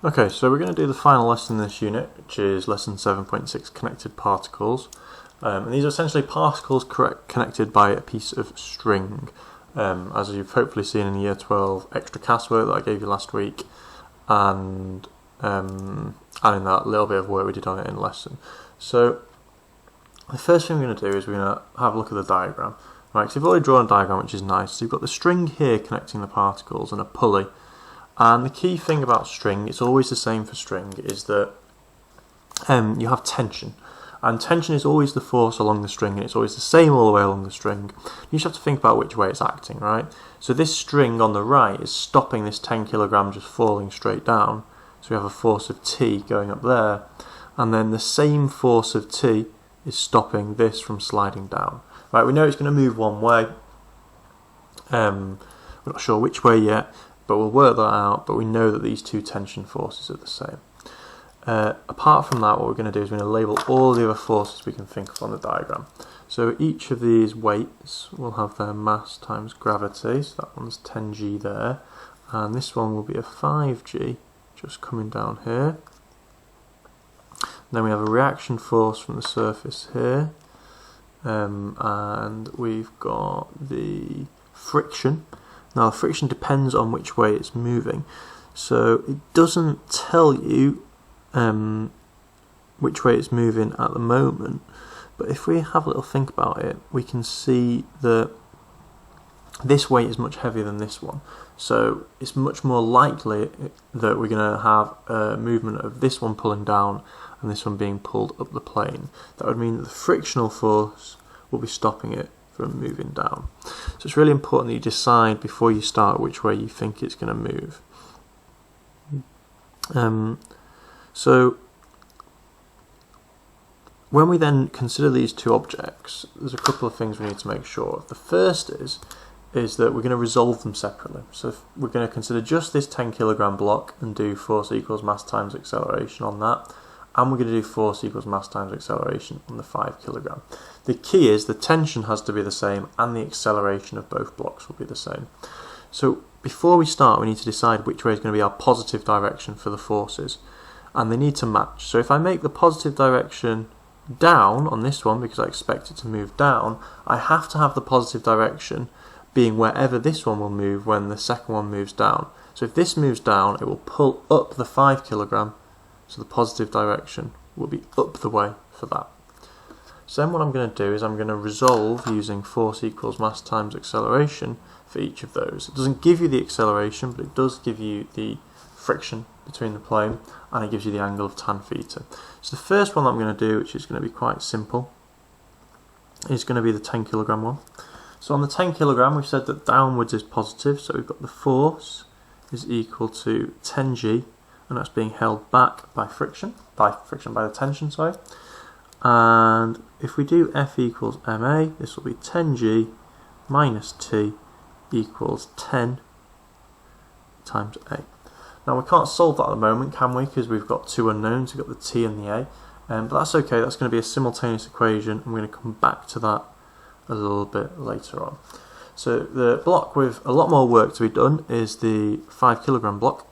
Okay, so we're going to do the final lesson in this unit, which is lesson 7.6, connected particles. And these are essentially particles connected by a piece of string, as you've hopefully seen in the Year 12 extra CAS work that I gave you last week, and in that little bit of work we did on it in lesson. So the first thing we're going to do is we're going to have a look at the diagram. Right, so we've already drawn a diagram, which is nice. So you've got the string here connecting the particles and a pulley. And the key thing about string, it's always the same for string, is that you have tension. And tension is always the force along the string, and it's always the same all the way along the string. You just have to think about which way it's acting, right? So this string on the right is stopping this 10 kilogram just falling straight down. So we have a force of T going up there. And then the same force of T is stopping this from sliding down. Right, we know it's going to move one way. We're not sure which way yet, but we'll work that out. But we know that these two tension forces are the same. Apart from that, what we're going to do is we're going to label all the other forces we can think of on the diagram. So each of these weights will have their mass times gravity. So that one's 10g there. And this one will be a 5g just coming down here. Then we have a reaction force from the surface here. And we've got the friction. Now the friction depends on which way it's moving, so it doesn't tell you which way it's moving at the moment, but if we have a little think about it, we can see that this weight is much heavier than this one, so it's much more likely that we're going to have a movement of this one pulling down and this one being pulled up the plane. That would mean that the frictional force will be stopping it from moving down. So it's really important that you decide before you start which way you think it's going to move. So when we then consider these two objects, there's a couple of things we need to make sure of. The first is that we're going to resolve them separately. So if we're going to consider just this 10 kilogram block and do force equals mass times acceleration on that, and we're going to do force equals mass times acceleration on the 5 kilogram. The key is the tension has to be the same and the acceleration of both blocks will be the same. So before we start, we need to decide which way is going to be our positive direction for the forces, and they need to match. So if I make the positive direction down on this one because I expect it to move down, I have to have the positive direction being wherever this one will move when the second one moves down. So if this moves down, it will pull up the 5 kilogram, so the positive direction will be up the way for that. So then what I'm going to do is I'm going to resolve using force equals mass times acceleration for each of those. It doesn't give you the acceleration, but it does give you the friction between the plane, and it gives you the angle of tan theta. So the first one that I'm going to do, which is going to be quite simple, is going to be the 10 kilogram one. So on the 10 kilogram, we've said that downwards is positive, so we've got the force is equal to 10g, and that's being held back by the tension, sorry. And if we do F equals ma, this will be 10g minus t equals 10 times a. Now we can't solve that at the moment, can we? Because we've got two unknowns, we've got the t and the a. But that's okay, that's going to be a simultaneous equation, and we're going to come back to that a little bit later on. So the block with a lot more work to be done is the 5 kilogram block.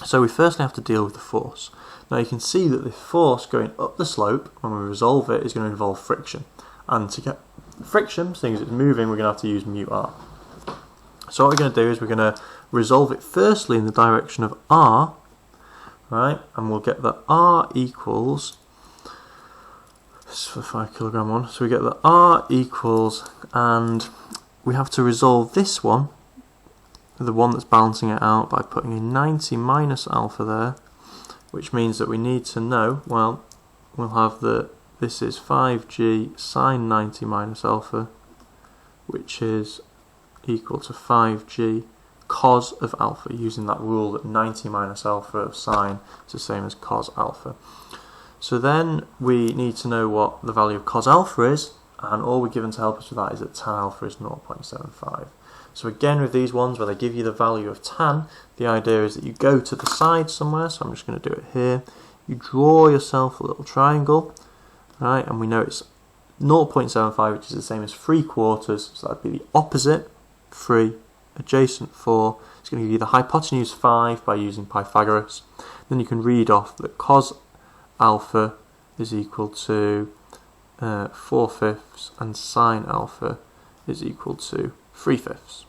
So we firstly have to deal with the force. Now you can see that the force going up the slope, when we resolve it, is going to involve friction. And to get friction, seeing as it's moving, we're going to have to use mu r. So what we're going to do is we're going to resolve it firstly in the direction of r, right? And we'll get that r equals, this is for the 5 kilogram one, so we get that r equals, and we have to resolve this one, the one that's balancing it out, by putting a 90 minus alpha there, which means that we need to know, well, we'll have that this is 5g sine 90 minus alpha, which is equal to 5g cos of alpha, using that rule that 90 minus alpha of sine is the same as cos alpha. So then we need to know what the value of cos alpha is, and all we're given to help us with that is that tan alpha is 0.75. So again, with these ones where they give you the value of tan, the idea is that you go to the side somewhere, so I'm just going to do it here. You draw yourself a little triangle, right, and we know it's 0.75, which is the same as 3/4, so that'd be the opposite, 3, adjacent 4, It's going to give you the hypotenuse 5 by using Pythagoras. Then you can read off that cos alpha is equal to 4/5 and sine alpha is equal to 3/5.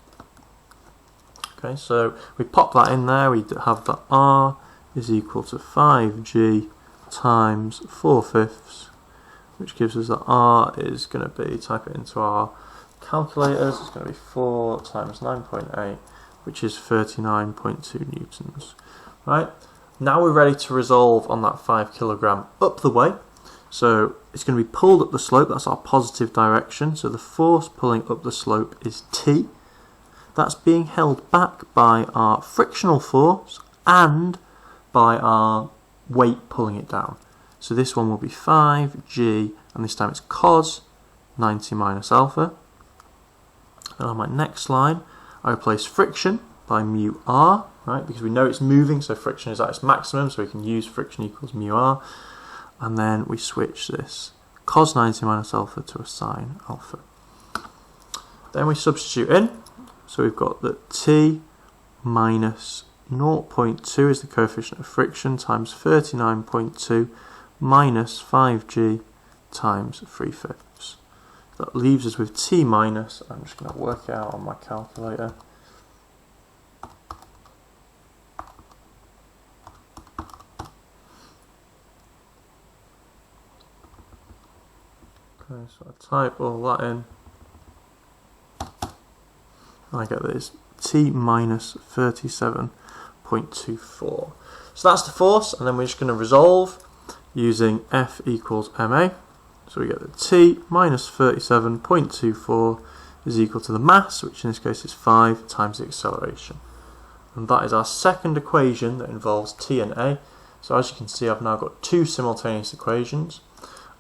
Okay, so we pop that in there. We have that r is equal to 5g times 4/5, which gives us that r is going to be, type it into our calculators, it's going to be 4 times 9.8, which is 39.2 newtons. Right, now we're ready to resolve on that 5 kilogram up the way. So it's going to be pulled up the slope, that's our positive direction. So the force pulling up the slope is T. That's being held back by our frictional force and by our weight pulling it down. So this one will be 5g, and this time it's cos 90 minus alpha. And on my next line, I replace friction by mu r, right? Because we know it's moving, so friction is at its maximum, so we can use friction equals mu r. And then we switch this cos 90 minus alpha to a sine alpha. Then we substitute in. So we've got that T minus 0.2 is the coefficient of friction times 39.2 minus 5g times 3/5. That leaves us with T minus, I'm just going to work it out on my calculator. Okay, so I type all that in. I get this T minus 37.24. So that's the force, and then we're just going to resolve using F equals ma. So we get that T minus 37.24 is equal to the mass, which in this case is 5, times the acceleration. And that is our second equation that involves T and A. So as you can see, I've now got two simultaneous equations.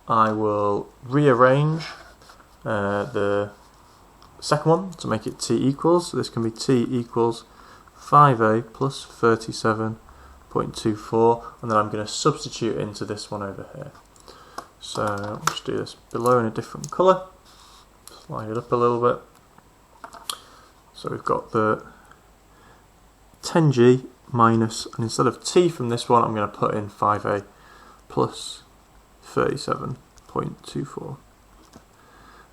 I will rearrange the second one to make it T equals, so this can be T equals 5a plus 37.24, and then I'm going to substitute into this one over here. So I'll just do this below in a different colour, slide it up a little bit. So we've got the 10g minus, and instead of T from this one, I'm going to put in 5a plus 37.24,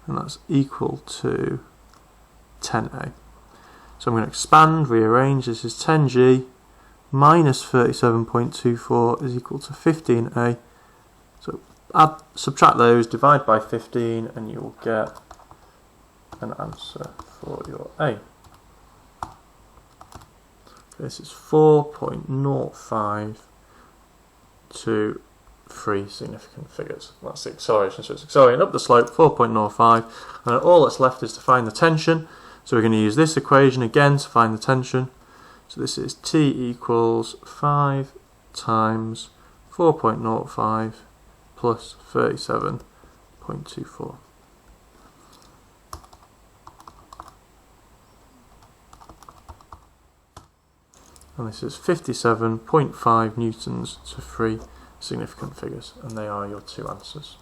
and that's equal to 10a. So I'm going to expand, rearrange. This is 10g minus 37.24 is equal to 15a. So subtract those, divide by 15, and you will get an answer for your A. This is 4.05 to 3 significant figures. That's the acceleration, so it's accelerating up the slope, 4.05, and all that's left is to find the tension. So we're going to use this equation again to find the tension. So this is T equals 5 times 4.05 plus 37.24. And this is 57.5 newtons to 3 significant figures, and they are your two answers.